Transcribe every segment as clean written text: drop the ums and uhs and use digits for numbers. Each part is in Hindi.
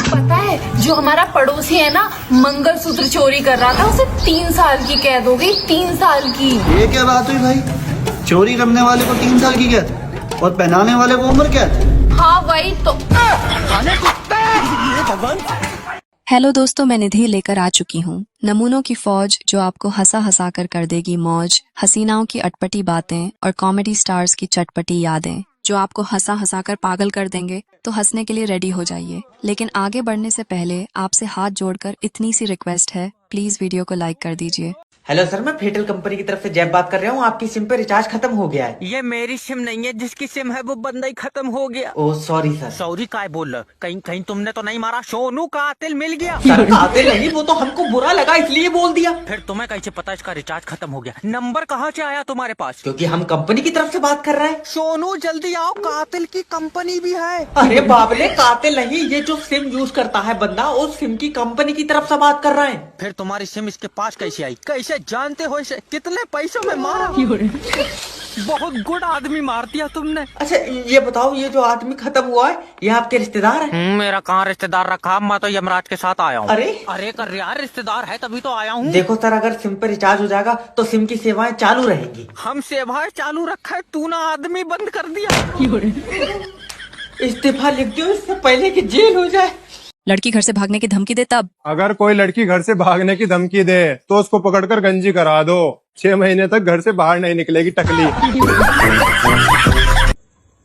पता है जो हमारा पड़ोसी है ना, मंगलसूत्र चोरी कर रहा था, उसे 3 साल की कैद हो गई। 3 साल की। ये क्या बात हुई भाई? चोरी करने वाले को 3 साल की कैद और पहनाने वाले को उम्र कैद? हाँ वही तो। हेलो दोस्तों, मैं निधि लेकर आ चुकी हूँ नमूनों की फौज जो आपको हंसा हंसा कर देगी मौज, हसीनाओं की अटपटी बातें और कॉमेडी स्टार्स की चटपटी यादें जो आपको हंसा हंसा कर पागल कर देंगे। तो हंसने के लिए रेडी हो जाइए, लेकिन आगे बढ़ने से पहले आपसे हाथ जोड़कर इतनी सी रिक्वेस्ट है, प्लीज वीडियो को लाइक कर दीजिए। हेलो सर, मैं फेटल कंपनी की तरफ से जैब बात कर रहा हूँ। आपकी सिम पे रिचार्ज खत्म हो गया है। ये मेरी सिम नहीं है, जिसकी सिम है वो बंदा ही खत्म हो गया। Oh sorry sir. सॉरी काय बोल रहे हो? कहीं कहीं तुमने तो नहीं मारा? सोनू कातिल मिल गया। सर कातिल नहीं, वो तो हमको बुरा लगा इसलिए बोल दिया। फिर तुम्हें कैसे पता इसका रिचार्ज खत्म हो गया? नंबर कहाँ से आया तुम्हारे पास? क्योंकि हम कंपनी की तरफ से बात कर रहे हैं। सोनू जल्दी आओ, कातिल की कंपनी भी है। अरे बाबले, कातिल नहीं, ये जो सिम यूज करता है बंदा, उस सिम की कंपनी की तरफ से बात कर रहे हैं। फिर तुम्हारी सिम इसके पास कैसे आई? कैसे जानते हो इसे? कितने पैसों में मारा? बहुत गुड आदमी मार दिया तुमने। अच्छा ये बताओ, ये जो आदमी खत्म हुआ है ये आपके रिश्तेदार है? मेरा कहाँ रिश्तेदार रखा, मैं तो यमराज के साथ आया हूँ। अरे अरे कर यार, रिश्तेदार है तभी तो आया हूँ। देखो सर, अगर सिम पे रिचार्ज हो जाएगा तो सिम की सेवाएं चालू रहेंगी। हम सेवाएं चालू रखा है, तू ना आदमी बंद कर दिया। इस्तीफा लिख दो इससे पहले कि जेल हो जाए। लड़की घर से भागने की धमकी दे तब। अगर कोई लड़की घर से भागने की धमकी दे तो उसको पकड़कर गंजी करा दो। 6 महीने तक घर से बाहर नहीं निकलेगी टकली।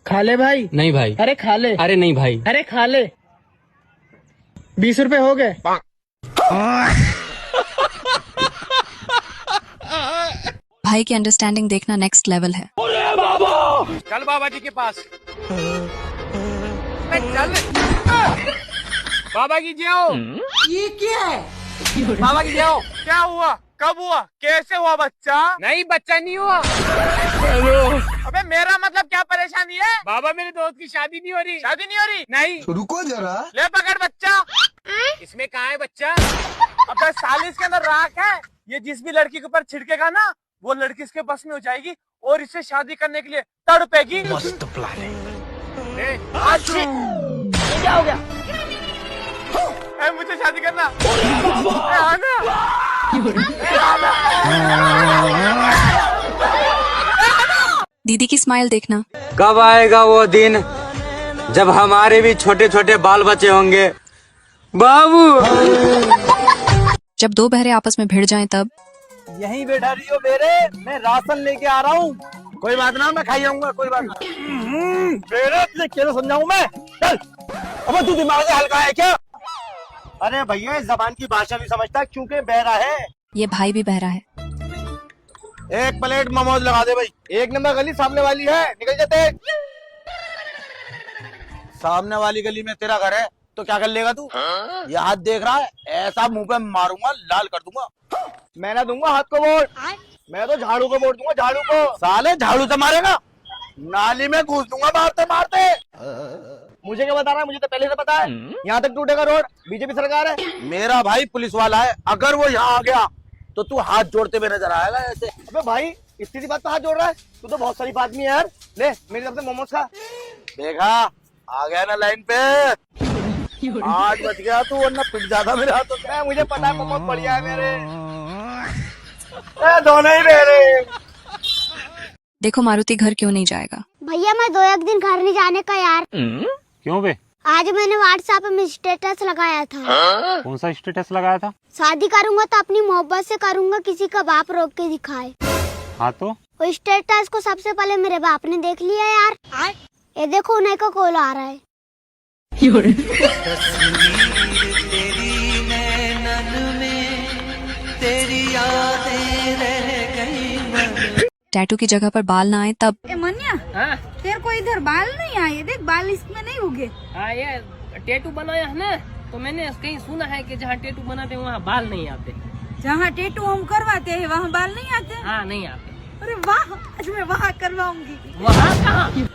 खा ले भाई। नहीं भाई। अरे खा ले। अरे नहीं भाई। अरे खा ले। 20 रुपए हो गए। भाई की अंडरस्टैंडिंग देखना नेक्स्ट लेवल है। चल बाबा जी के पास। चल बाबा की जाओ। ये क्या है? बाबा की जाओ। क्या हुआ? कब हुआ? कैसे हुआ? बच्चा नहीं, बच्चा नहीं हुआ। अबे मेरा मतलब क्या परेशानी है? बाबा मेरे दोस्त की शादी नहीं हो रही। शादी नहीं हो रही? नहीं। रुको जरा। ले पकड़ बच्चा। इसमें कहाँ है बच्चा? अबे साल इसके अंदर राख है। ये जिस भी लड़की के ऊपर छिड़केगा ना, वो लड़की इसके बस में हो जाएगी और इससे शादी करने के लिए तड़पेगी। मस्त प्लान है। क्या हो गया? मुझे शादी करना। दीदी की स्माइल देखना। कब आएगा वो दिन जब हमारे भी छोटे छोटे बाल बच्चे होंगे बाबू? जब दो बहरे आपस में भिड़ जाएं तब। यहीं बैठा रही हो मेरे, मैं राशन लेके आ रहा हूँ। कोई बात ना, मैं खाई आऊंगा। कोई बात ना। मेरे क्या समझाऊं मैं? चल। अब तू दिमाग से हल्का है क्या? अरे भैया, इस जबान की भाषा नहीं समझता क्योंकि बहरा है। ये भाई भी बहरा है। 1 प्लेट मोमोज लगा दे भाई। 1 नंबर गली सामने वाली है, निकल जाते। सामने वाली गली में तेरा घर है तो क्या कर लेगा तू? ये हाथ देख रहा है, ऐसा मुंह पे मारूंगा, लाल कर दूंगा। मैं ना दूंगा हाथ को वोट, मैं तो झाड़ू को वोट दूंगा। झाड़ू को। साले झाड़ू से मारेगा, नाली में घुस दूंगा मारते मारते। मुझे क्या बता रहा है? मुझे तो पहले से पता है। यहाँ तक टूटेगा रोड, बीजेपी सरकार है। मेरा भाई पुलिस वाला है, अगर वो यहाँ आ गया तो तू हाथ जोड़ते हुए नजर आएगा ऐसे। अबे भाई, इतनी सी बात पे हाथ जोड़ रहा है? तू तो बहुत शरीफ आदमी है यार। ले मेरी तरफ से मोमोज खा। देखा, आ गया ना लाइन पे। आज बच गया तू, वरना पिट जाता मेरे हाथों से। मुझे पता है मोमोज बढ़िया है मेरे। दोनों ही मेरे। देखो मारुति घर क्यों नहीं जाएगा। भैया मैं 2-1 दिन घर नहीं जाने का यार। क्यों बे? आज मैंने व्हाट्सएप में स्टेटस लगाया था। कौन सा स्टेटस लगाया था? शादी करूंगा तो अपनी मोहब्बत से करूंगा, किसी का बाप रोक के दिखाए। हाँ तो वो स्टेटस को सबसे पहले मेरे बाप ने देख लिया यार। ये देखो, उन्हीं का कॉल आ रहा है। टैटू की जगह पर बाल ना आए तब। मनिया, तेरे को इधर बाल नहीं आए? देख, बाल इसमें नहीं उगे। हाँ, ये टैटू बनाया है ना, तो मैंने कहीं सुना है कि जहाँ टैटू बनाते हैं वहाँ बाल नहीं आते। जहाँ टैटू हम करवाते हैं वहाँ बाल नहीं आते? हाँ, नहीं आते। अरे वाह, आज मैं वहाँ करवाऊंगी। वहाँ कहाँ?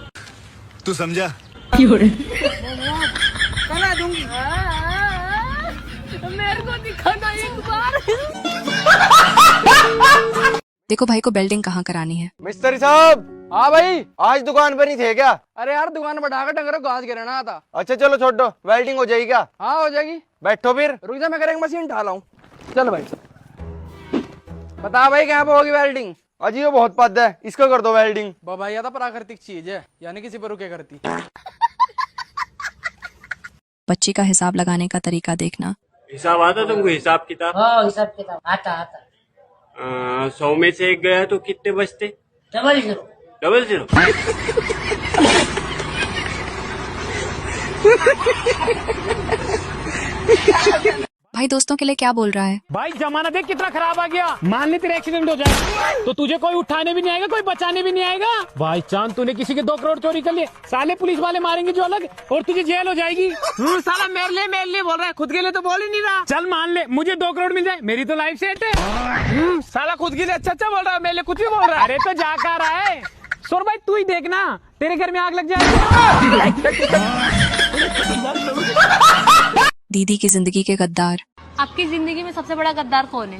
तू समझा? करा दूंगी। मेरे को दिखाना एक बार। देखो भाई को बेल्डिंग कहाँ करानी है। मिस्त्री साहब, हाँ भाई, आज दुकान पर नहीं थे क्या? अरे यार दुकान बढ़ाकर डंगरों को घास गिराना था। अच्छा चलो छोड़ दो, वेल्डिंग हो जाएगी क्या? हाँ हो जाएगी। बैठो फिर। रुक जा, मैं कर एक मशीन ढाला हूँ। चल भाई बता भाई क्या होगी वेल्डिंग? अजी ये बहुत पद है, इसका कर दो वेल्डिंग। बाबा यह तो प्राकृतिक चीज है, यानी किसी पर रुके करती। बच्ची का हिसाब लगाने का तरीका देखना। हिसाब आता तुमको? हिसाब किताब? हाँ हिसाब किताब आता आता। 100 में से 1 गया तो कितने बचते? Double zero. Double zero. भाई दोस्तों के लिए क्या बोल रहा है? भाई जमाना देख कितना खराब आ गया। मान ले तेरा एक्सीडेंट हो जाए तो तुझे कोई उठाने भी नहीं आएगा, कोई बचाने भी नहीं आएगा। भाई चांद तूने किसी के 2 करोड़ चोरी कर लिए, साले पुलिस वाले मारेंगे जो अलग, और तुझे जेल हो जाएगी। साला मेरे लिए बोल रहा है, खुद के लिए तो बोल ही नहीं रहा। चल मान ले मुझे 2 करोड़ मिल जाए, मेरी तो लाइफ सेट है। साला खुद के लिए अच्छा बोल रहा है, मेरे लिए कुछ भी बोल रहा है। अरे तो जा कर रहा है सोर भाई, तू ही देखना तेरे घर में आग लग जाएगी। दीदी की जिंदगी के गद्दार। आपकी जिंदगी में सबसे बड़ा गद्दार कौन है?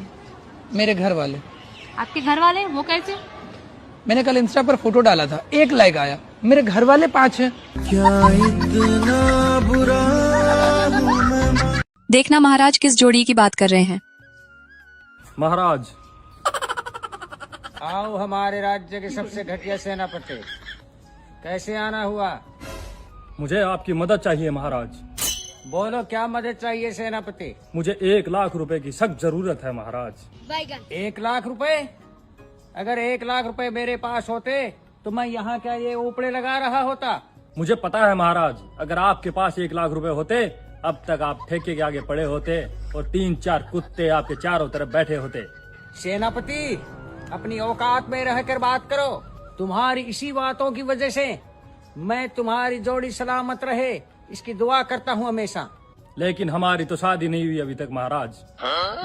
मेरे घर वाले। आपके घर वाले? वो कैसे? मैंने कल इंस्टा पर फोटो डाला था, 1 लाइक आया। मेरे घर वाले 5 हैं। देखना महाराज किस जोड़ी की बात कर रहे हैं। महाराज आओ हमारे राज्य के सबसे घटिया सेनापति, कैसे आना हुआ? मुझे आपकी मदद चाहिए महाराज। बोलो क्या मदद चाहिए सेनापति? मुझे 1 लाख रुपए की सख्त जरूरत है महाराज। 1 लाख रुपए? अगर 1 लाख रुपए मेरे पास होते तो मैं यहाँ क्या ये ऊपरे लगा रहा होता? मुझे पता है महाराज, अगर आपके पास 1 लाख रुपए होते अब तक आप ठेके के आगे पड़े होते और 3-4 कुत्ते आपके चारों तरफ बैठे होते। सेनापति अपनी औकात में रहकर बात करो। तुम्हारी इसी बातों की वजह से मैं तुम्हारी जोड़ी सलामत रहे इसकी दुआ करता हूँ हमेशा। लेकिन हमारी तो शादी नहीं हुई अभी तक महाराज।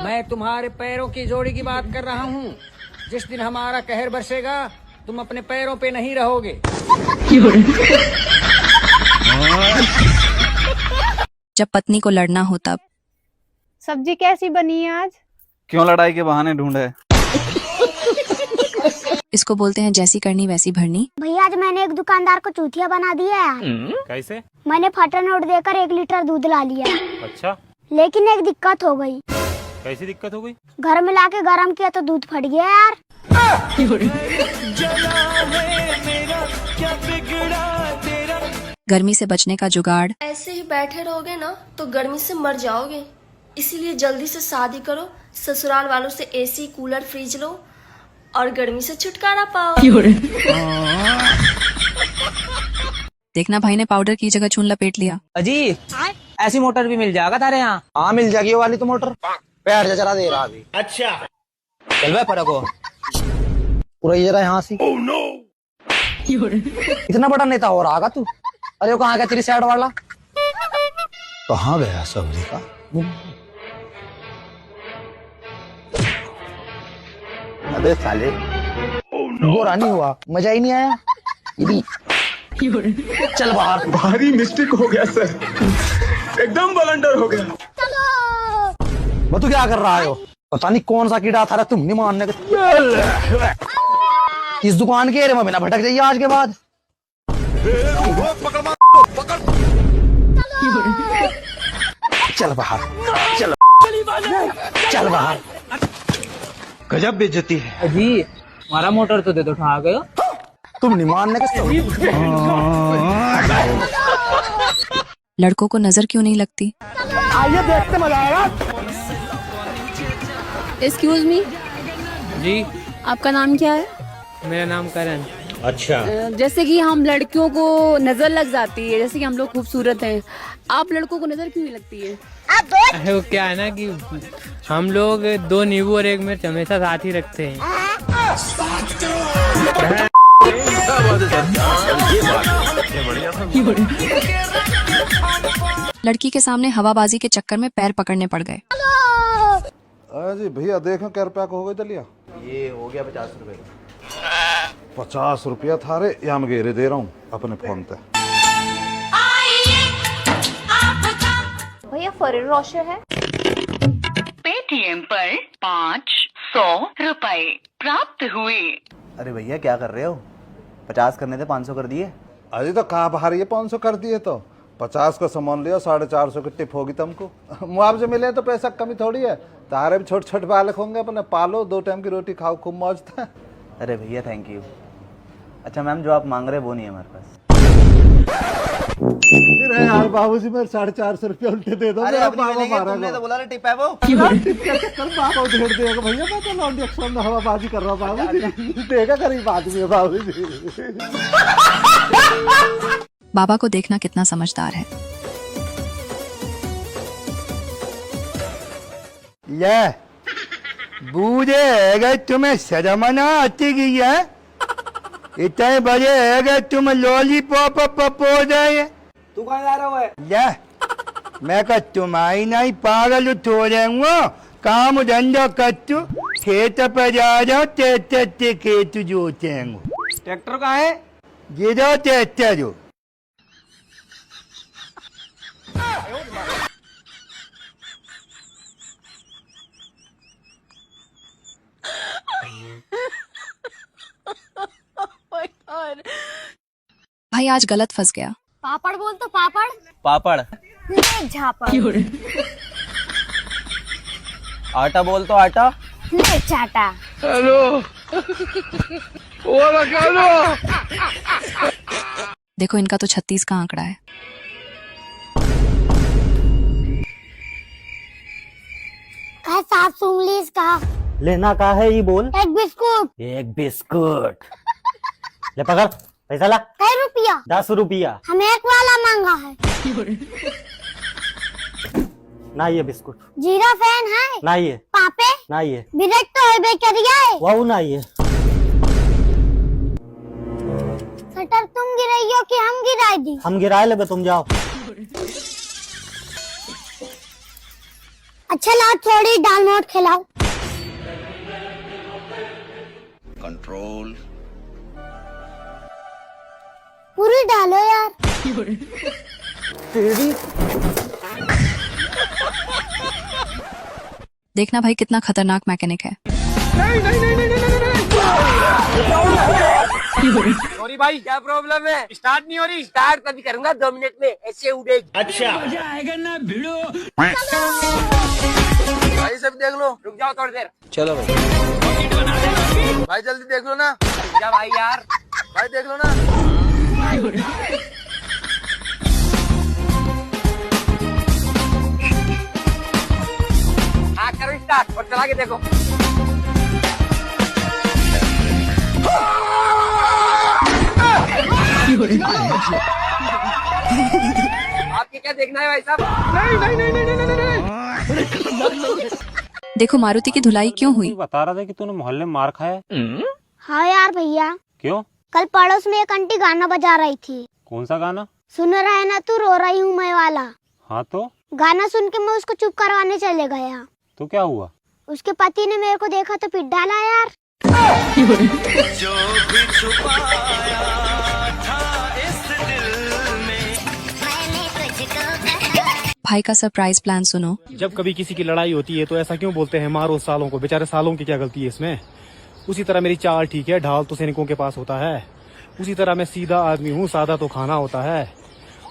मैं तुम्हारे पैरों की जोड़ी की बात कर रहा हूँ। जिस दिन हमारा कहर बरसेगा तुम अपने पैरों पे नहीं रहोगे। जब पत्नी को लड़ना हो तब। सब्जी कैसी बनी है आज? क्यों लड़ाई के बहाने ढूंढे? इसको बोलते हैं जैसी करनी वैसी भरनी। भैया आज मैंने एक दुकानदार को चूतिया बना दिया यार। कैसे? मैंने फटा नोट देकर 1 लीटर दूध ला लिया। अच्छा, लेकिन एक दिक्कत हो गई। कैसी दिक्कत हो गई? घर में लाके गरम किया तो दूध फट गया यार। गर्मी से बचने का जुगाड़। ऐसे ही बैठे रहोगे ना तो गर्मी से मर जाओगे, इसीलिए जल्दी से शादी करो, ससुराल वालों से एसी कूलर फ्रिज लो और गर्मी से छुटकारा पाओ। देखना भाई ने पाउडर की जगह चून लपेट लिया। अजी ऐसी मोटर भी मिल जाएगा तारे यहाँ? हाँ मिल जाएगी, वाली तो मोटर पैर जरा दे रहा अभी। अच्छा चल भाई फर्क हो पूरा जरा यहाँ से। इतना बड़ा नेता हो रहा तू? अरे वो कहाँ गया तेरी साइड वाला? कहाँ गया सब्जी का? अबे साले गोरा नहीं हुआ, मजा ही नहीं आया। चल बाहर। भारी मिस्टेक हो गया सर, एकदम ब्लंडर हो गया। वो तू क्या कर रहा है? पता नहीं कौन सा कीड़ा था, तुम नहीं मानने के। इस दुकान के एरिया में बिना भटक जाइए आज के बाद। चल बाहर, चल चल बाहर। गजब बेइज्जती है। अजी हमारा मोटर तो दे दो, उठा गए। तुम नहीं मानने के। लड़कों को नजर क्यों नहीं लगती? आइए देखते मजा आएगा। एक्सक्यूज मी, जी आपका नाम क्या है? मेरा नाम करण। अच्छा, जैसे कि हम लड़कियों को नजर लग जाती है, जैसे कि हम लोग खूबसूरत हैं, आप लड़कों को नजर क्यों नहीं लगती है? अरे वो क्या है ना कि हम लोग 2 नींबू और 1 मिर्च हमेशा साथ ही रखते हैं। लड़की के सामने हवाबाजी के चक्कर में पैर पकड़ने पड़ गए। अजी भैया देखो क्या रुपया को हो गया चलिए। ये हो गया 50 रुपए। 50 रुपया था रे, या मैं गेरे दे रहा हूँ अपने फोन पे। भैया फरेरो रोशर है। पेटीएम पर 500 रुपए प्राप्त हुए। अरे भैया क्या कर रहे हो? 50 करने थे, 500 कर दिए। अरे तो कहाँ बाहर ये 500 कर दिए, तो 50 का सामान लिया, 450 की टिप होगी तुमको। मुआवजे मिले तो पैसा कमी थोड़ी है। तारे भी छोटे छोटे बालक होंगे, अपने पालो, 2 टाइम की रोटी खाओ, खूब मौज था। अरे भैया थैंक यू। अच्छा मैम, जो आप मांग रहे हैं वो नहीं है हमारे पास। अरे यार बाबूजी, मेरे 450 रुपया उल्टे दे दो। अरे मेरा अभी बाबा मिलेंगे, मारा तुमने को। तो बोला ना टिप है वो। टिप का चक्कर बाबा उधेड़ देगा भैया। मैं तो लौंडी अक्सर में हवाबाजी कर रहा हूँ बाबूजी। देगा गरीब आदमी है बाबूजी। बाबा को देखना कितना समझदार है। ले बूढ़े अगर तुम्हें शर्मना आती गई है, इतने बड़े अगर तुम लॉलीपॉप पपो रहे। तू कहाँ जा रहा है? ले मैं कह तुम्हारी नहीं पागल थोड़े हुआ, काम धंधा कर तू, खेत पर जा रहा, ट्रैक्टर खेत जोते हैं। ट्रैक्टर कहाँ है? गिरा ट्रैक्टर जो। भाई आज गलत फंस गया। पापड़ बोल तो पापड़। पापड़। ले झापड़। आटा बोल तो आटा। ले चाटा। देखो इनका तो 36 का आंकड़ा है। कहा साफ सूंगली इसका। लेना का है ये बोल। एक बिस्कुट। एक बिस्कुट। ले पकड़, पैसा ला। कई रुपया? 10 रुपया। हमें एक वाला मांगा है। ना ये बिस्कुट। जीरा फैन है? ना ये। पापे? ना ये। बिरेक तो है बेकरिया है। वाह ना ये। सटर तुम गिराई हो कि हम गिराई दी? हम गिराए लगे, तुम जाओ। अच्छा लाओ थोड़ी दाल नोट खिलाओ। कंट्रोल। पूरी डालो यार। तेरी। देखना भाई कितना खतरनाक मैकेनिक है। सॉरी भाई, क्या प्रॉब्लम है? स्टार्ट नहीं हो रही। स्टार्ट कभी करूंगा 2 मिनट में, ऐसे उड़ेगी। अच्छा मजा आएगा ना भिड़ो। भाई सब देख लो, रुक जाओ थोड़ी देर। चलो भाई। भाई जल्दी देख लो ना। क्या भाई यार, भाई देख लो ना। हाँ करो स्टार्ट और चला के देखो। आपके क्या देखना है भाई साहब? नहीं। देखो मारुति की धुलाई क्यों हुई। बता रहा था कि तूने मोहल्ले में मार खाया। हाँ यार भैया। क्यों? कल पड़ोस में एक आंटी गाना बजा रही थी। कौन सा गाना? सुन रहा है ना तू रो रही हूँ मैं वाला। हाँ तो गाना सुन के मैं उसको चुप करवाने चले गया। तो क्या हुआ? उसके पति ने मेरे को देखा तो पिट डाला यार। जो भी छुपाया था इस दिल में, मैंने तुझको। भाई का सरप्राइज प्लान सुनो। जब कभी किसी की लड़ाई होती है तो ऐसा क्यों बोलते हैं, मारो सालों को। बेचारे सालों की क्या गलती है इसमें। उसी तरह मेरी चाल ठीक है, ढाल तो सैनिकों के पास होता है। उसी तरह मैं सीधा आदमी हूँ, सादा तो खाना होता है।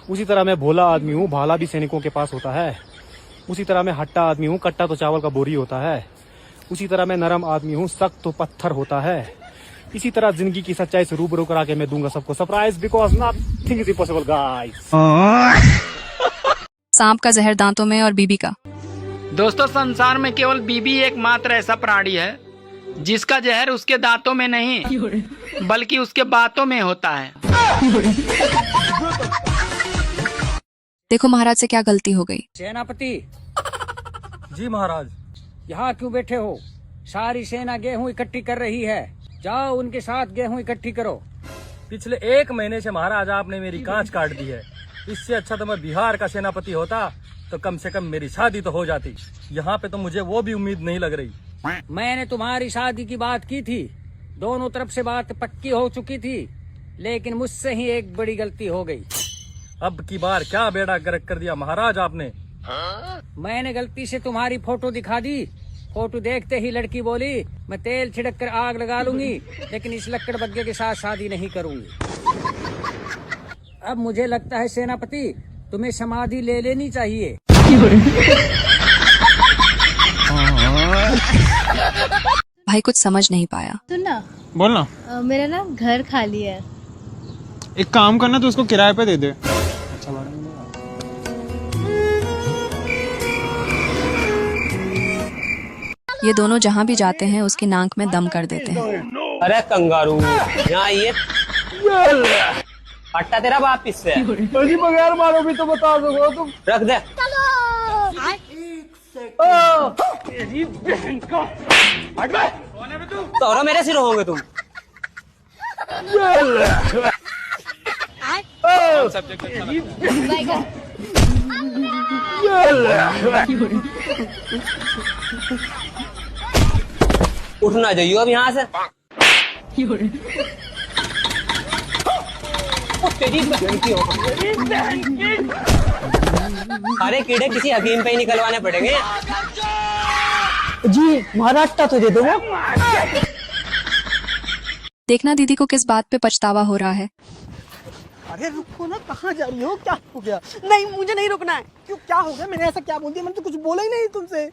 उसी तरह मैं भोला आदमी हूँ, भाला भी सैनिकों के पास होता है। उसी तरह मैं हट्टा आदमी हूँ, कट्टा तो चावल का बोरी होता है। उसी तरह मैं नरम आदमी हूँ, सख्त तो पत्थर होता है। इसी तरह जिंदगी की सच्चाई से रूबरू करा के मैं दूंगा सबको surprise, because nothing is impossible guys. सांप का जहर दांतों में और बीबी का। दोस्तों संसार में केवल बीबी एकमात्र ऐसा प्राणी है जिसका जहर उसके दांतों में नहीं बल्कि उसके बातों में होता है। देखो महाराज से क्या गलती हो गई। सेनापति जी महाराज। यहाँ क्यों बैठे हो? सारी सेना गेहूं इकट्ठी कर रही है, जाओ उनके साथ गेहूं इकट्ठी करो। पिछले 1 महीने से महाराज आपने मेरी कांच काट दी है। इससे अच्छा तो मैं बिहार का सेनापति होता तो कम से कम मेरी शादी तो हो जाती। यहाँ पे तो मुझे वो भी उम्मीद नहीं लग रही। मैंने तुम्हारी शादी की बात की थी, दोनों तरफ से बात पक्की हो चुकी थी, लेकिन मुझसे ही एक बड़ी गलती हो गई। अब की बार क्या बेड़ा गर्क कर दिया महाराज आपने? मैंने गलती से तुम्हारी फोटो दिखा दी फोटो देखते ही लड़की बोली मैं तेल छिड़क कर आग लगा लूंगी, लेकिन इस लक्कड़ बग्गे के साथ शादी नहीं करूंगी। अब मुझे लगता है सेनापति तुम्हें समाधि ले लेनी चाहिए। भाई कुछ समझ नहीं पाया। सुन ना, बोल ना। मेरा ना घर खाली है। एक काम करना, तो उसको किराए पे दे दे। ये दोनों जहाँ भी जाते हैं उसकी नाक में दम कर देते हैं। अरे कंगारू, यहाँ ये पट्टा तेरा बाप इससे बगैर मारो भी तो बता दो तुम। रख दे। तेरी बहन का तो मेरे सिर होंगे तुम। उठना जाइयो अब यहाँ से। अरे कीड़े किसी हकीम पे ही निकलवाने पड़ेंगे। जी महाराष्ट्र तो दे दो। देखना दीदी को किस बात पे पछतावा हो रहा है। अरे रुको ना, कहाँ जा रही हो? क्या हो गया? नहीं, मुझे नहीं रुकना है। क्यों, क्या हो गया? मैंने ऐसा क्या बोल दिया? मैंने तो कुछ बोला ही नहीं तुमसे।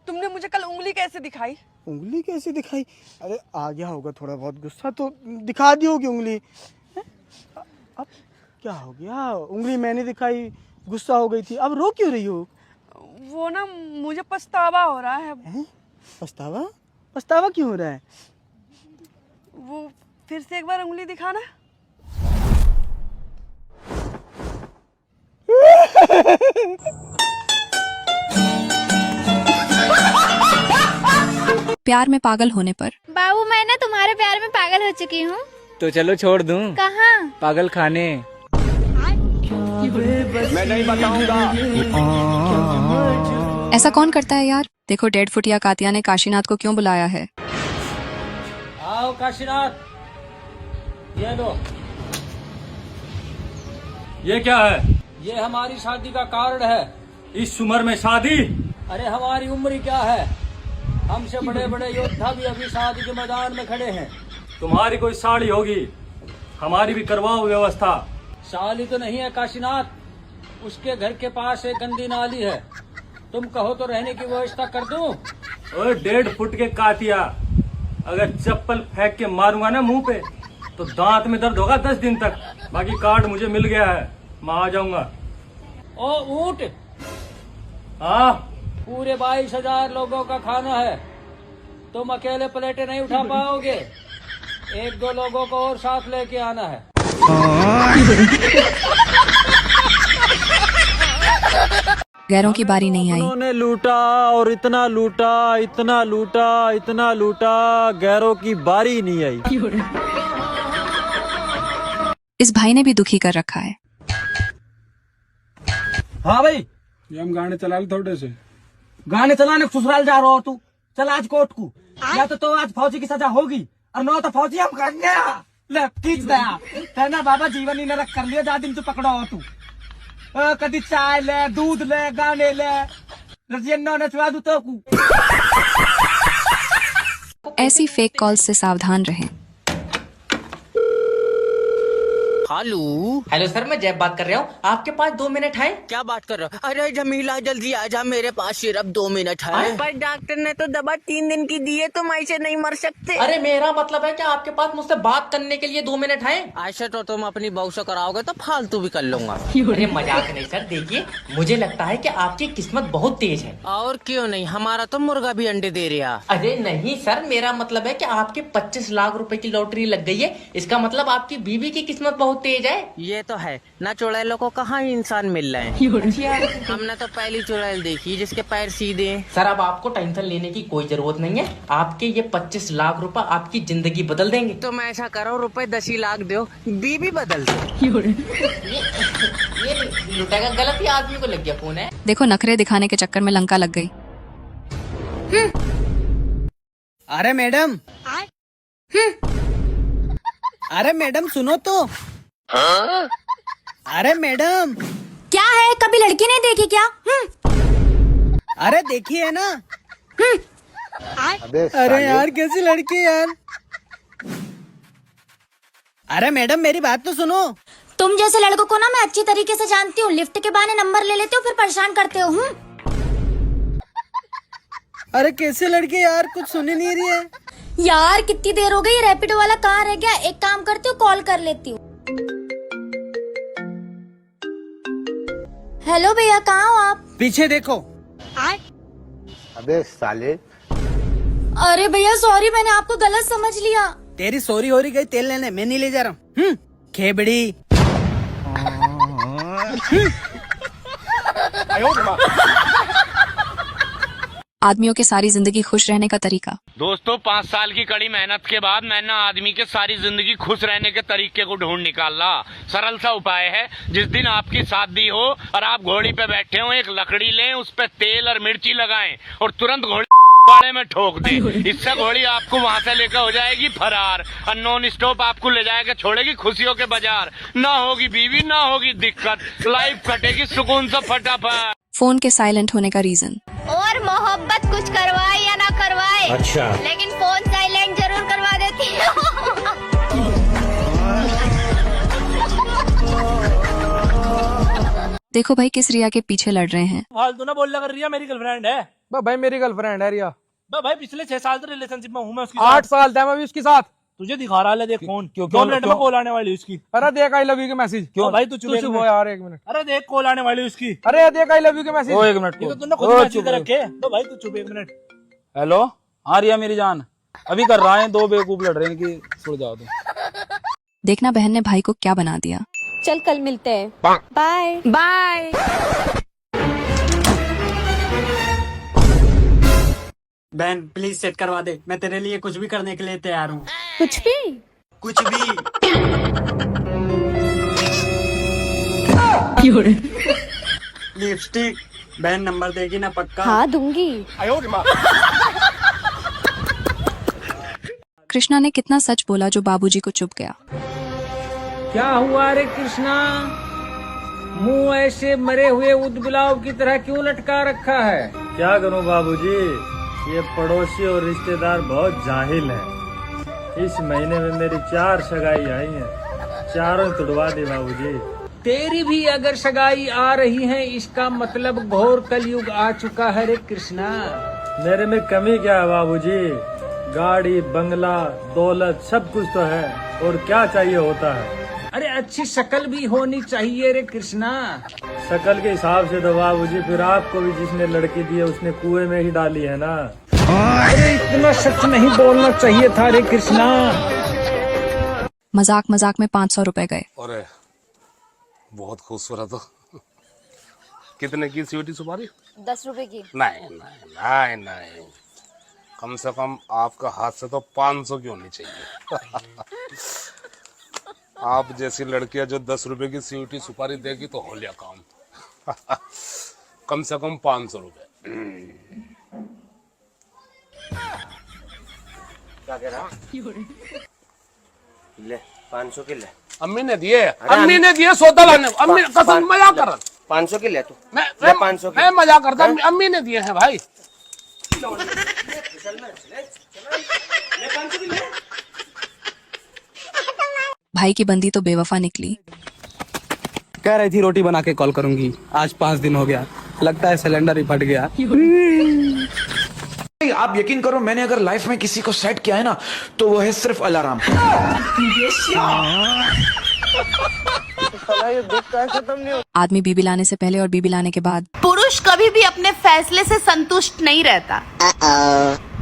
तुमने मुझे कल उंगली कैसे दिखाई? उंगली कैसे दिखाई? अरे आ गया होगा थोड़ा बहुत गुस्सा, तो दिखा दी होगी उंगली। अब क्या हो गया? उंगली मैंने दिखाई, गुस्सा हो गई थी, अब रो क्यों रही हो? वो ना, मुझे पछतावा हो रहा है। पछतावा? पछतावा क्यों हो रहा है? वो फिर से एक बार उंगली दिखाना। प्यार में पागल होने पर। बाबू मैं ना तुम्हारे प्यार में पागल हो चुकी हूँ। तो चलो छोड़ दूं। कहाँ? पागल खाने। मैं नहीं बताऊंगा। ऐसा कौन करता है यार? देखो डेढ़ फुटिया कातिया ने काशीनाथ को क्यों बुलाया है। आओ काशीनाथ, ये लो। ये क्या है? ये हमारी शादी का कार्ड है। इस उम्र में शादी? अरे हमारी उम्र क्या है, हमसे बड़े बड़े योद्धा भी अभी शादी के मैदान में खड़े हैं। तुम्हारी कोई साड़ी होगी, हमारी भी करवाओ व्यवस्था। साली तो नहीं है काशीनाथ, उसके घर के पास एक गंदी नाली है, तुम कहो तो रहने की व्यवस्था कर दूं। और 1.5 फुट के कातिया, अगर चप्पल फेंक के मारूंगा ना मुंह पे तो दांत में दर्द होगा 10 दिन तक। बाकी कार्ड मुझे मिल गया है, मैं आ जाऊंगा। ओ ऊंट, हाँ पूरे 22,000 लोगों का खाना है, तुम अकेले प्लेटें नहीं उठा पाओगे, 1-2 लोगों को और साथ लेके आना है। गैरों की बारी नहीं आई। उन्होंने लूटा और इतना लूटा, इतना लूटा, इतना लूटा, गैरों की बारी नहीं आई। इस भाई ने भी दुखी कर रखा है। हाँ भाई, ये हम गाने चला ले थोड़े से। गाने चलाने ससुराल जा रहा हो तू? चल आज कोर्ट को, या तो आज फौजी की सजा होगी और न तो फौजी हम कर गया। ले खींच दया कहना बाबा जीवन ही नरक कर लिया, जा दिन तू पकड़ो हो तू। कदी चाय ले, दूध ले, गाने ले, रजियन्ना नचवा दू तो को। ऐसी फेक कॉल्स से सावधान रहें। हेलो सर, मैं जैब बात कर रहा हूँ। आपके पास 2 मिनट है? क्या बात कर रहे हो? अरे जमीला जल्दी आ जा, मेरे पास सिर्फ 2 मिनट है। पर डॉक्टर ने तो दवा 3 दिन की दी है, तुम ऐसे नहीं मर सकते। अरे मेरा मतलब है कि आपके पास मुझसे बात करने के लिए 2 मिनट है। ऐसे तो तुम अपनी बहू से कराओगे तो फालतू भी कर लूंगा। अरे मजाक नहीं सर, देखिए मुझे लगता है कि आपकी किस्मत बहुत तेज है। और क्यों नहीं, हमारा तो मुर्गा भी अंडे दे रहा। अरे नहीं सर, मेरा मतलब है कि आपके 25 लाख रुपए की लॉटरी लग गई है, इसका मतलब आपकी बीवी की किस्मत बहुत तेज है। ये तो है ना, चुड़ैलों को कहाँ इंसान मिल रहे हैं। हमने तो पहली चुड़ैल देखी जिसके पैर सीधे हैं। सर अब आपको टेंशन लेने की कोई जरूरत नहीं है, आपके ये 25 लाख रुपए आपकी जिंदगी बदल देंगे। तो मैं ऐसा करो, रुपए 10 लाख दो, बीबी बदल दो। ये लुटेगा, गलत ही आदमी को लग गया फोन है। देखो नखरे दिखाने के चक्कर में लंका लग गई। अरे मैडम, अरे मैडम सुनो तो। अरे मैडम, क्या है, कभी लड़की नहीं देखी क्या? अरे देखिए ना, अरे यार कैसी लड़की है यार। अरे मैडम मेरी बात तो सुनो। तुम जैसे लड़कों को ना मैं अच्छी तरीके से जानती हूँ। लिफ्ट के बहाने नंबर ले लेते हो फिर परेशान करते हो। अरे कैसे लड़की यार, कुछ सुन ही नहीं रही है यार। कितनी देर हो गई, रैपिडो वाला कहाँ रह गया? एक काम करती हूँ, कॉल कर लेती हूँ। हेलो भैया, कहाँ हो आप? पीछे देखो। अबे साले। अरे भैया सॉरी, मैंने आपको गलत समझ लिया। तेरी सॉरी हो रही गई तेल लेने, मैं नहीं ले जा रहा हूँ। खेबड़ी। आदमियों के सारी जिंदगी खुश रहने का तरीका। दोस्तों 5 साल की कड़ी मेहनत के बाद मैंने आदमी के सारी जिंदगी खुश रहने के तरीके को ढूंढ निकाला। सरल सा उपाय है, जिस दिन आपकी शादी हो और आप घोड़ी पे बैठे हो, एक लकड़ी लें, उस पे तेल और मिर्ची लगाएं और तुरंत घोड़ी बाड़े में ठोक दें। इससे घोड़ी आपको वहाँ से लेकर हो जाएगी फरार और नॉन स्टॉप आपको ले जाएगा छोड़ेगी खुशियों के बाजार। ना होगी बीवी, ना होगी दिक्कत, लाइफ कटेगी सुकून से फटाफट। फोन के साइलेंट होने का रीजन। और मोहब्बत कुछ करवाए या ना करवाए, अच्छा, लेकिन फोन साइलेंट जरूर करवा देती है। देखो भाई किस रिया के पीछे लड़ रहे हैं। फालतू ना बोलना कर, रिया मेरी गर्लफ्रेंड है। भाई मेरी गर्लफ्रेंड है रिया। भाई पिछले 6 साल से रिलेशनशिप में हूँ मैं उसकी। 8 साल था मैं भी उसके साथ। तुझे दिखा रहा है, देख फोन। 2 मिनट में कॉल आने वाली उसकी। अरे देख आई लव यू के मैसेज। क्यों भाई तू चुप हो यार, 1 मिनट। अरे देख कॉल आने वाली उसकी। अरे देख आई लव यू के मैसेज। 1 मिनट। ये तो तूने खुद मैसेज कर रखे। तो भाई तू चुप 1 मिनट। हेलो, हाँ रिया मेरी जान, अभी कर रहा है, 2 बेवकूफ लड़ रहे हैं कि सुन जाओ तुम। देखना बहन ने भाई को क्या बना दिया। चल कल मिलते हैं, बाय बाय। बहन प्लीज सेट करवा दे, मैं तेरे लिए कुछ भी करने के लिए तैयार हूँ। कुछ भी? कुछ भी। लिपस्टिक। बहन नंबर देगी ना पक्का? हाँ दूंगी। कृष्णा ने कितना सच बोला जो बाबूजी को चुप गया। क्या हुआ रे कृष्णा, मुंह ऐसे मरे हुए उदबिलाव की तरह क्यों लटका रखा है? क्या करूं बाबूजी, ये पड़ोसी और रिश्तेदार बहुत जाहिल हैं। इस महीने में मेरी 4 सगाई आई हैं, चारों तुड़वा दी बाबूजी। तेरी भी अगर सगाई आ रही है, इसका मतलब घोर कलयुग आ चुका है रे कृष्णा। मेरे में कमी क्या है बाबूजी, गाड़ी बंगला दौलत सब कुछ तो है, और क्या चाहिए होता है। अरे अच्छी शक्ल भी होनी चाहिए रे कृष्णा। शक्ल के हिसाब से तो बाबूजी फिर आपको भी जिसने लड़की दी है उसने कुएं में ही डाली है ना। अरे इतना सच नहीं बोलना चाहिए था रे कृष्णा। मजाक मजाक में 500 रुपए गए। अरे बहुत खूबसूरत हो। कितने की स्वीटी सुपारी? 10 रुपए की। नहीं नहीं नहीं नहीं, कम से कम आपका हाथ से तो 500 की होनी चाहिए। आप जैसी लड़कियां जो 10 रुपए की स्वीटी सुपारी देगी तो हो लिया काम। कम से कम 500 रुपए। क्या कह रहा? ले 500 के ले। अम्मी ने दिए, अम्मी ने दिए सौदा लाने। अम्मी कसम मजाक कर रहा। 500 के ले तू। मैं 500 मैं मजाक करता, अम्मी ने दिए हैं भाई। भाई की बंदी तो बेवफा निकली। कह रही थी रोटी बना के कॉल करूंगी, आज 5 दिन हो गया, लगता है सिलेंडर ही फट गया। आप यकीन करो, मैंने अगर लाइफ में किसी को सेट किया है ना, तो वो है सिर्फ अलार्म। आदमी बीबी लाने से पहले और बीबी लाने के बाद। पुरुष कभी भी अपने फैसले से संतुष्ट नहीं रहता।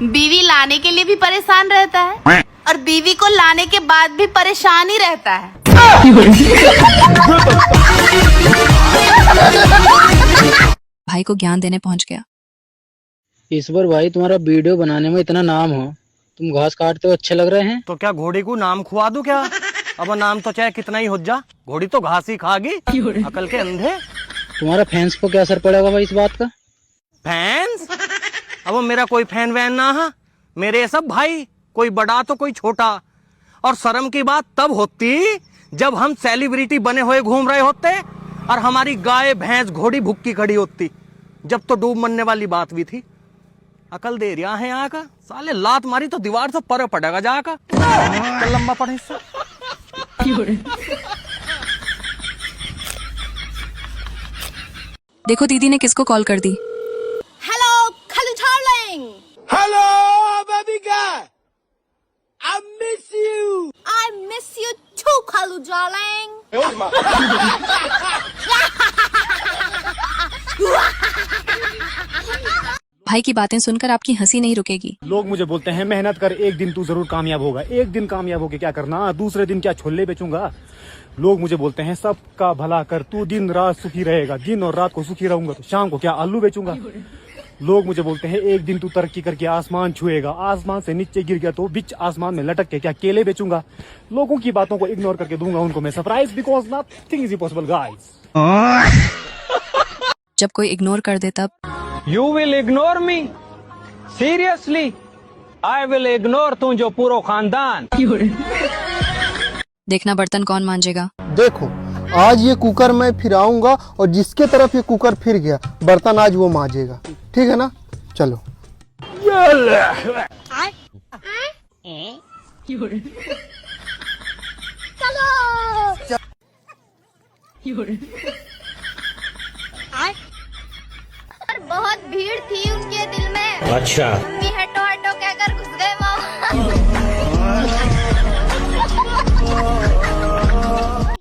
बीवी लाने के लिए भी परेशान रहता है और बीवी को लाने के बाद भी परेशान ही रहता है। भाई को ज्ञान देने पहुंच गया। ईश्वर भाई, तुम्हारा वीडियो बनाने में इतना नाम हो, तुम घास काटते हो अच्छे लग रहे हैं। तो क्या घोड़ी को नाम खुआ दूं क्या? अब नाम तो चाहे कितना ही हो जा, घोड़ी तो घास ही खागी। अकल के अंधे। तुम्हारा फैंस को क्या असर पड़ेगा भाई इस बात का? फैंस? अब मेरा कोई फैन वैन ना है, मेरे सब भाई, कोई बड़ा तो कोई छोटा। और शर्म की बात तब होती जब हम सेलिब्रिटी बने हुए घूम रहे होते और हमारी गाय भैंस घोड़ी भुक्की खड़ी होती, जब तो डूब मरने वाली बात भी थी। अकल दे रहा है यहाँ का, साले लात मारी तो दीवार से पर पड़ेगा जाकर। चल लंबा पड़े इससे। देखो दीदी ने किसको कॉल कर दी। हेलो खालू darling. Hello baby girl, I miss you. I miss you too, खालू डार्लिंग। भाई की बातें सुनकर आपकी हंसी नहीं रुकेगी। लोग मुझे बोलते हैं मेहनत कर, एक दिन तू जरूर कामयाब होगा। एक दिन कामयाब होके क्या करना, दूसरे दिन क्या छोले बेचूंगा। लोग मुझे बोलते हैं सबका भला कर, तू दिन रात सुखी रहेगा। दिन और रात को सुखी रहूंगा तो शाम को क्या आलू बेचूंगा। लोग मुझे बोलते हैं एक दिन तू तरक्की करके आसमान छुएगा। आसमान से नीचे गिर गया तो बीच आसमान में लटक के क्या केले बेचूंगा। लोगों की बातों को इग्नोर करके दूंगा उनको मैं surprise, because nothing is impossible guys. जब कोई इग्नोर कर दे तब You will ignore me? Seriously? I will ignore तुम जो पूरा खानदान। देखना बर्तन कौन मांजेगा। देखो आज ये कुकर मैं फिराऊंगा और जिसके तरफ ये कुकर फिर गया बर्तन आज वो मांजेगा, ठीक है ना? चलो। बहुत भीड़ थी उनके दिल में। अच्छा। मम्मी हटो हटो कहकर घुस गए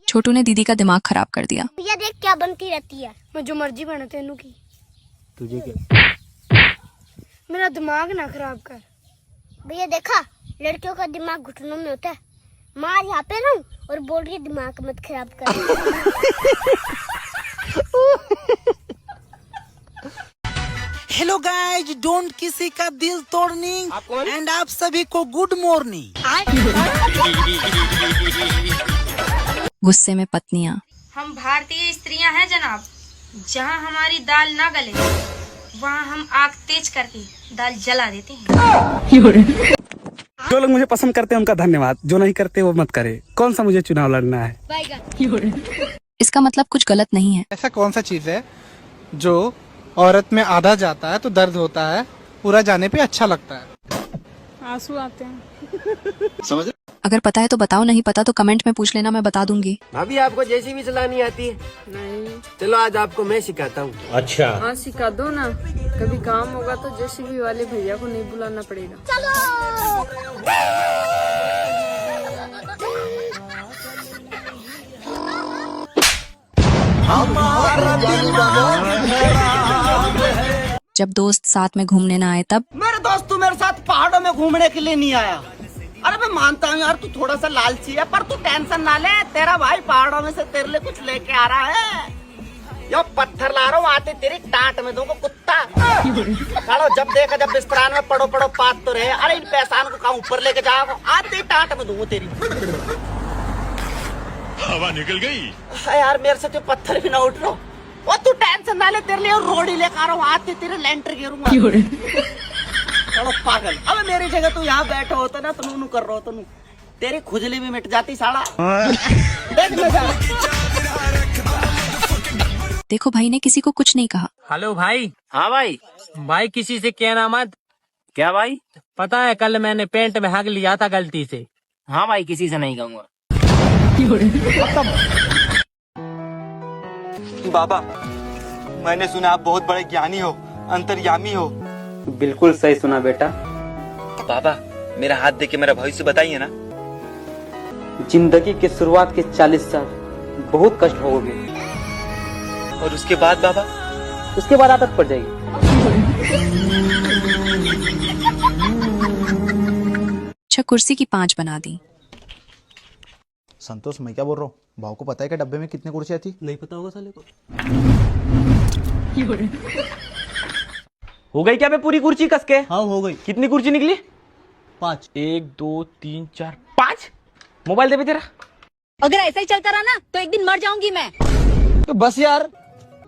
छोटू ने दीदी का दिमाग खराब कर दिया। भैया देख क्या बनती रहती है। मैं जो मर्जी बना तेनू की। तुझे क्या? मेरा दिमाग ना खराब कर। भैया देखा लड़कियों का दिमाग घुटनों में होता है। मार यहाँ पे रहूं और बोल रही दिमाग मत खराब कर। हेलो गाइज, डोंट किसी का दिल तोड़नी एंड आप सभी को गुड मॉर्निंग। गुस्से में पत्नियां। हम भारतीय स्त्रियां हैं जनाब, जहां हमारी दाल ना गले वहां हम आग तेज करके दाल जला देते हैं। जो लोग मुझे पसंद करते हैं उनका धन्यवाद, जो नहीं करते वो मत करे। कौन सा मुझे चुनाव लड़ना है। इसका मतलब कुछ गलत नहीं है। ऐसा कौन सा चीज है जो औरत में आधा जाता है तो दर्द होता है, पूरा जाने पे अच्छा लगता है? आंसू आते हैं। समझ? अगर पता है तो बताओ, नहीं पता तो कमेंट में पूछ लेना, मैं बता दूंगी। भाभी आपको जेसीबी चलानी आती है? नहीं। चलो आज आपको मैं सिखाता हूँ। अच्छा। हाँ सिखा दो ना, कभी काम होगा तो जेसीबी वाले भैया को नहीं बुलाना पड़ेगा। जब दोस्त साथ में घूमने ना आए तब मेरे दोस्त तू मेरे साथ पहाड़ों में घूमने के लिए नहीं आया। अरे मैं मानता हूँ यार तू थोड़ा सा लालची है, पर तू टेंशन ना ले, तेरा भाई पहाड़ों में से तेरे लिए कुछ लेके आ रहा है। यो पत्थर ला रहा हूँ, आते तेरी टांट में दूंगा कुत्ता। चलो जब देखा जब बिस्तरान में पड़ो पड़ो पात तो रहे। अरे इन पैसान को कहाँ ऊपर लेके जाओ, आते टांट में दूंगा तेरी। हवा निकल गई। यार मेरे से तो पत्थर भी ना उठ रहा। वो तू टेंशन ना ले, तेरे लिए रोड ही लेकर आ रहा हूँ, आते तेरे लेंटर गिरूंगा। चलो पागल, अब मेरी जगह तू यहाँ बैठा होता ना तो नू कर रहा होता, तेरी खुजली भी मिट जाती साला। देखो भाई ने किसी को कुछ नहीं कहा। हेलो भाई। हाँ भाई। भाई किसी से कहना मत। क्या भाई? पता है कल मैंने पेंट में हग लिया था गलती से। हाँ भाई किसी से नहीं कहूँगा। बाबा मैंने सुना आप बहुत बड़े ज्ञानी हो, अंतर्यामी हो। बिल्कुल सही सुना बेटा। बाबा मेरा हाथ देके मेरा भविष्य बताइए ना। जिंदगी के शुरुआत के 40 साल बहुत कष्ट भोगोगे और उसके बाद बाबा? उसके बाद आदत पड़ जाएगी। अच्छा कुर्सी की 5 बना दी। संतोष मैं क्या बोल रहा हूँ, भाव को पता है क्या डब्बे में कितनी कुर्सियाँ थी? नहीं पता होगा साले को। हो गई क्या बे पूरी कुर्सी कस के? हाँ हो गई। कितनी कुर्सी निकली? 5। 1 2 3 4 5। मोबाइल दे बे तेरा। अगर ऐसा ही चलता रहा ना तो एक दिन मर जाऊंगी मैं। तो बस यार,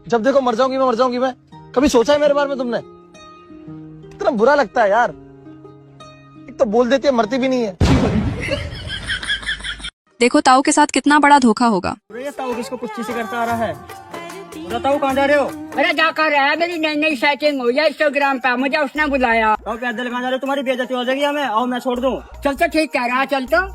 जब देखो मर जाऊंगी मैं। कभी सोचा है मेरे बारे में तुमने? इतना बुरा लगता है यार। एक तो बोल देती है, मरती भी नहीं है। देखो ताऊ के साथ कितना बड़ा धोखा होगा। ताऊ किसको कुछ चीजें करता आ रहा है। बताओ कहाँ जा रहे हो? अरे जाकर है, मेरी नई नई सेटिंग हुई है इंस्टाग्राम पे, मुझे उसने बुलाया। और पैदल कहाँ जा रहे हो? तुम्हारी बेइज्जती हो जाएगी हमें। आओ मैं छोड़ दूँ। चल तो ठीक कह रहा, चल तो।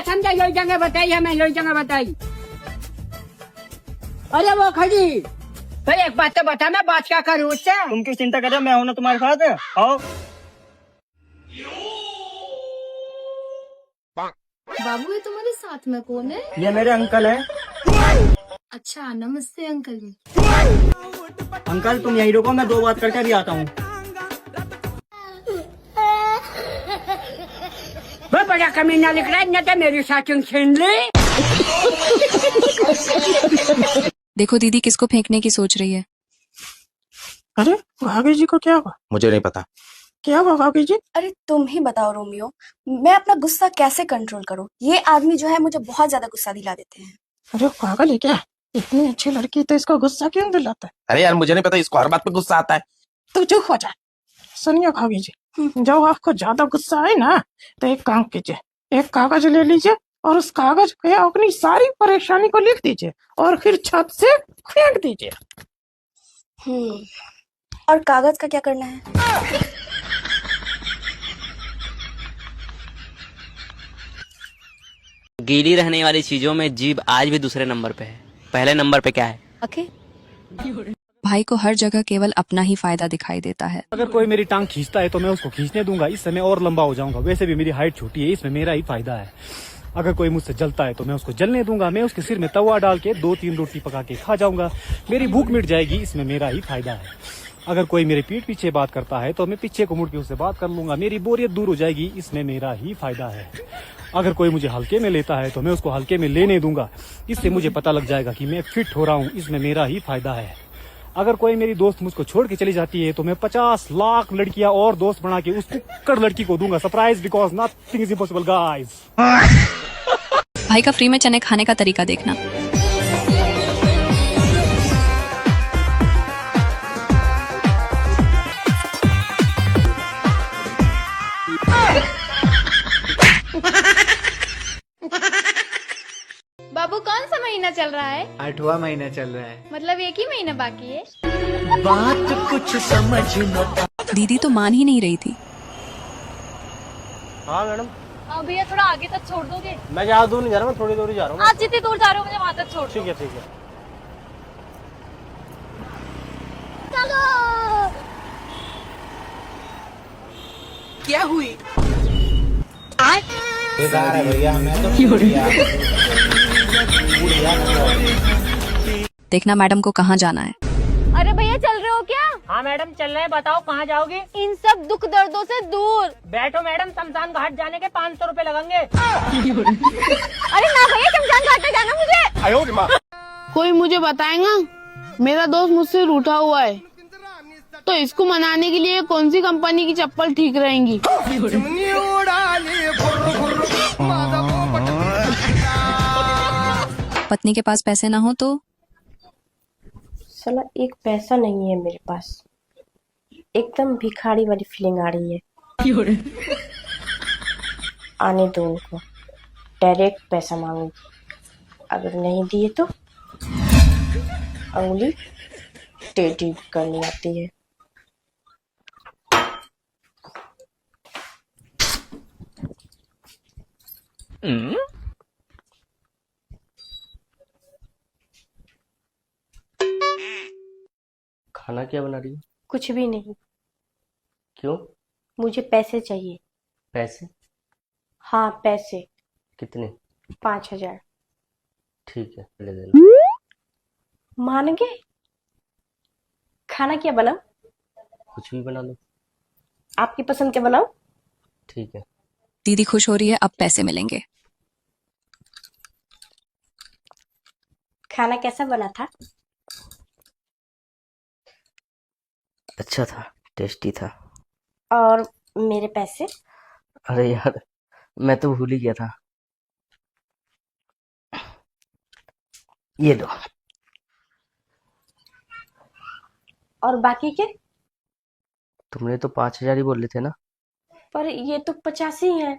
समझा यही जगह बताई हमें, यही जगह बताई। अरे वो खड़ी भाई, एक बात तो बता, मैं बात क्या करूँ उससे? तुम क्यों चिंता कर रहे हो, मैं हूं ना तुम्हारे साथ। आओ। बाबू ये तुम्हारे साथ में कौन है? ये मेरे अंकल है। अच्छा नमस्ते अंकल जी। अंकल तुम यहीं रुको, मैं 2 बात करके भी आता हूँ। बड़ा कमीना लिख रहा है, न तो मेरी सेटिंग छीन ली। देखो दीदी किसको फेंकने की सोच रही है। अरे भाभी जी को क्या हुआ? मुझे नहीं पता। क्या हुआ भाभी जी? अरे तुम ही बताओ रोमियो, मैं अपना गुस्सा कैसे कंट्रोल करूं? ये आदमी जो है मुझे बहुत ज्यादा गुस्सा दिला देते हैं। अरे पागल है क्या? इतनी अच्छी लड़की तो इसको गुस्सा क्यों दिलाता है? अरे यार मुझे नहीं पता, इसको हर बात पे गुस्सा आता है। तू चुप हो जा। सुनिए भाभी जी, जब आपको ज्यादा गुस्सा आए ना तो एक काम कीजिए, एक कागज ले लीजिए और उस कागज पे अपनी सारी परेशानी को लिख दीजिए और फिर छत से फेंक दीजिए। और कागज का क्या करना है? गीली रहने वाली चीजों में जीभ आज भी दूसरे नंबर पे है। पहले नंबर पे क्या है? भाई को हर जगह केवल अपना ही फायदा दिखाई देता है। अगर कोई मेरी टांग खींचता है तो मैं उसको खींचने दूंगा, इससे मैं और लंबा हो जाऊंगा। वैसे भी मेरी हाइट छोटी है, इसमें मेरा ही फायदा है। अगर कोई मुझसे जलता है तो मैं उसको जलने दूंगा, मैं उसके सिर में तवा डाल के 2-3 रोटी पका के खा जाऊंगा, मेरी भूख मिट जाएगी, इसमें मेरा ही फायदा है। अगर कोई मेरे पीठ पीछे बात करता है तो मैं पीछे को मुड़ के उससे बात कर लूंगा, मेरी बोरियत दूर हो जाएगी, इसमें मेरा ही फायदा है। अगर कोई मुझे हल्के में लेता है तो मैं उसको हल्के में लेने दूंगा, इससे मुझे पता लग जाएगा कि मैं फिट हो रहा हूँ, इसमें मेरा ही फायदा है। अगर कोई मेरी दोस्त मुझको छोड़ के चली जाती है तो मैं 50 लाख लड़कियां और दोस्त बना के उस कुक्कड़ लड़की को दूंगा surprise, because nothing is impossible guys. भाई का फ्री में चने खाने का तरीका देखना। बाबू कौन सा महीना चल रहा है? 8वां महीना चल रहा है। मतलब 1 ही महीना बाकी है। बात कुछ समझ न। दीदी तो मान ही नहीं रही थी। हाँ मैडम। हाँ भैया थोड़ा आगे तक छोड़ दोगे? मैं ज्यादा दूर नहीं जा रहा, मैं थोड़ी दूर ही जा रहा हूँ। आप जितनी दूर जा रहे हो मुझे वहाँ तक छोड़ दो। ठीक है ठीक है। चलो। क्या हुई? भैया मैं तो देखना मैडम को कहाँ जाना है। अरे भैया चल रहे हो क्या? हाँ मैडम चल रहे हैं, बताओ कहाँ जाओगे? इन सब दुख दर्दों से दूर। बैठो मैडम, शमशान घाट जाने के 500 रुपए लगेंगे। अरे ना भैया शमशान घाट पे जाना मुझे। कोई मुझे बताएगा? मेरा दोस्त मुझसे रूठा हुआ है, तो इसको मनाने के लिए कौन सी कंपनी की चप्पल ठीक रहेंगी? पत्नी के पास पैसे ना हो तो? साला एक पैसा नहीं है मेरे पास, एकदम भिखारी वाली फीलिंग आ रही है। आने दो उनको, डायरेक्ट पैसा मांगूंगी, अगर नहीं दिए तो अंगुली टेढ़ी करनी आती है। खाना क्या बना रही है? कुछ भी नहीं। क्यों? मुझे पैसे चाहिए। पैसे? हाँ पैसे। कितने? 5000। ठीक है ले देना। मान गए? खाना क्या बनाऊं? कुछ भी बना लो। आपकी पसंद के बनाऊं? ठीक है। दीदी खुश हो रही है, अब पैसे मिलेंगे। खाना कैसा बना था? अच्छा था, टेस्टी था। और मेरे पैसे? अरे यार मैं तो भूल ही गया था। ये लो। और बाकी के? तुमने तो 5000 ही बोले थे ना। पर ये तो 85 है।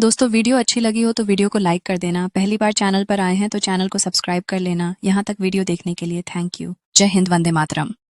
दोस्तों वीडियो अच्छी लगी हो तो वीडियो को लाइक कर देना। पहली बार चैनल पर आए हैं तो चैनल को सब्सक्राइब कर लेना। यहाँ तक वीडियो देखने के लिए थैंक यू। जय हिंद, वंदे मातरम।